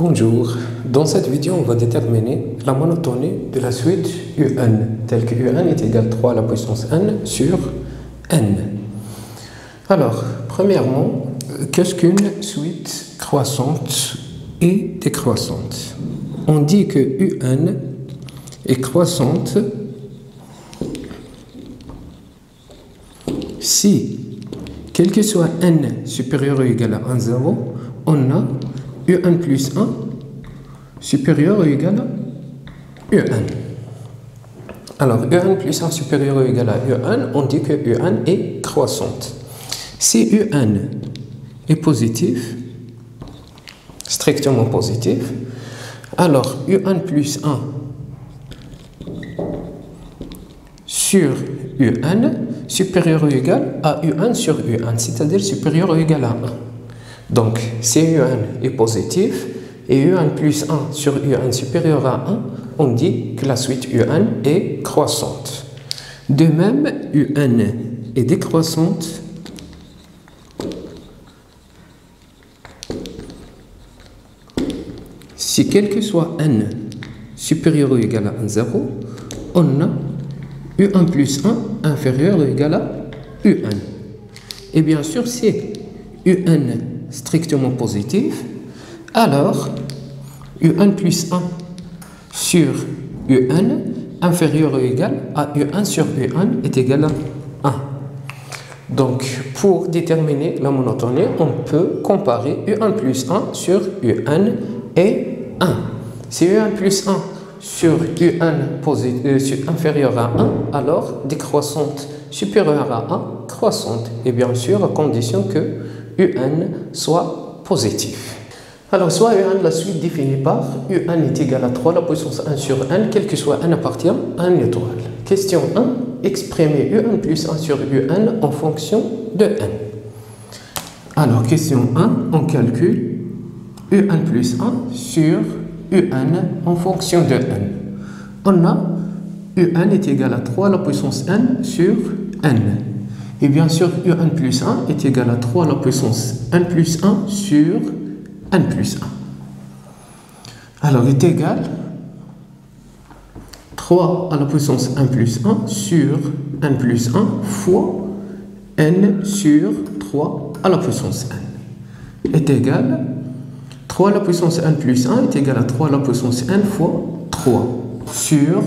Bonjour, dans cette vidéo on va déterminer la monotonie de la suite UN telle que UN est égal à 3 à la puissance n sur n. Alors, premièrement, qu'est-ce qu'une suite croissante et décroissante? On dit que UN est croissante si, quel que soit n supérieur ou égal à 1, 0, on a UN plus 1 supérieur ou égal à UN. Alors, UN plus 1 supérieur ou égal à UN, on dit que UN est croissante. Si UN est positif, strictement positif, alors UN plus 1 sur UN supérieur ou égal à UN sur UN, c'est-à-dire supérieur ou égal à 1. Donc, si UN est positif et UN plus 1 sur UN supérieur à 1, on dit que la suite UN est croissante. De même, UN est décroissante si quel que soit n supérieur ou égal à 1, 0, on a UN plus 1 inférieur ou égal à UN. Et bien sûr, si UN strictement positif, alors UN plus 1 sur UN inférieur ou égal à UN sur UN est égal à 1. Donc, pour déterminer la monotonie, on peut comparer UN plus 1 sur UN et 1. Si UN plus 1 sur UN inférieur à 1, alors décroissante supérieure à 1, croissante. Et bien sûr, à condition que UN soit positif. Alors, soit UN, la suite définie par UN est égal à 3 la puissance 1 sur n, quel que soit n appartient à une étoile. Question 1, exprimer UN plus 1 sur UN en fonction de n. Alors, question 1, on calcule UN plus 1 sur UN en fonction de n. On a UN est égal à 3 la puissance n sur n. Et bien sûr, UN plus 1 est égal à 3 à la puissance n plus 1 sur n plus 1. Alors, est égal 3 à la puissance n plus 1 sur n plus 1 fois n sur 3 à la puissance n. Est égal 3 à la puissance n plus 1 est égal à 3 à la puissance n fois 3 sur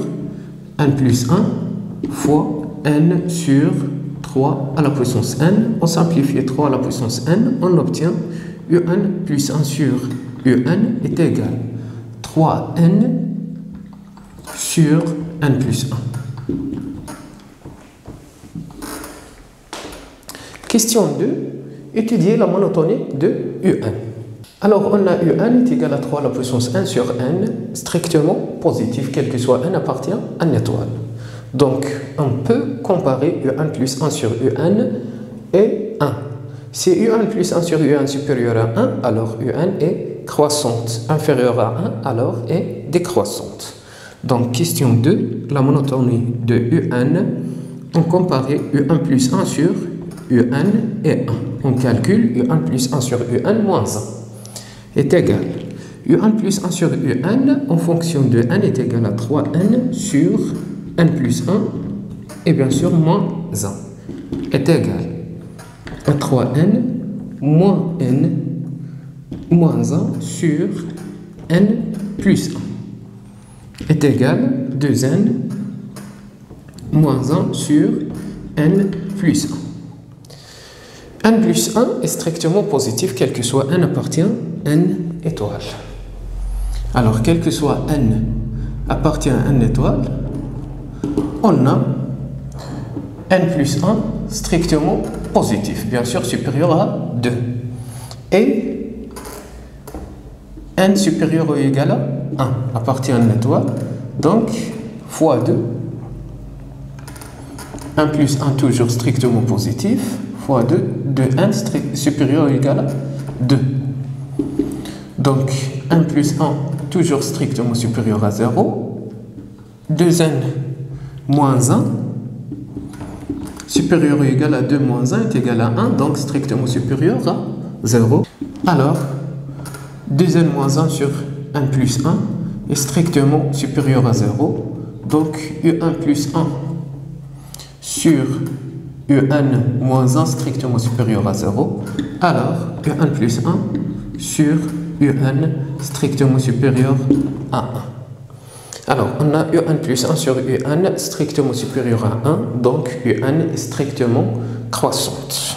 n plus 1 fois n sur 3 à la puissance n. On simplifie 3 à la puissance n, on obtient UN plus 1 sur UN est égal 3n sur n plus 1. Question 2. Étudier la monotonie de UN. Alors, on a UN est égal à 3 à la puissance 1 sur n, strictement positif, quel que soit n appartient à une étoile. Donc, on peut comparer UN plus 1 sur UN et 1. Si UN plus 1 sur UN supérieur à 1, alors UN est croissante. Inférieure à 1, alors est décroissante. Donc, question 2, la monotonie de UN, on compare UN plus 1 sur UN et 1. On calcule UN plus 1 sur UN moins 1 est égal. UN plus 1 sur UN en fonction de n est égal à 3n sur n plus 1 et bien sûr moins 1 est égal à 3n moins n moins 1 sur n plus 1 est égal 2n moins 1 sur n plus 1. n plus 1 est strictement positif, quel que soit n appartient à n étoile. Alors, quel que soit n appartient à n étoile, on a n plus 1 strictement positif, bien sûr supérieur à 2. Et n supérieur ou égal à 1 appartient à une étoile, donc fois 2. 1 plus 1 toujours strictement positif, fois 2, 2n supérieur ou égal à 2. Donc 1 plus 1 toujours strictement supérieur à 0. 2n moins 1 supérieur ou égal à 2 moins 1 est égal à 1, donc strictement supérieur à 0. Alors, 2n moins 1 sur 1 plus 1 est strictement supérieur à 0. Donc un plus 1 sur un moins 1 strictement supérieur à 0. Alors un plus 1 sur un strictement supérieur à 1. Alors, on a un plus 1 sur un strictement supérieur à 1, donc un est strictement croissante.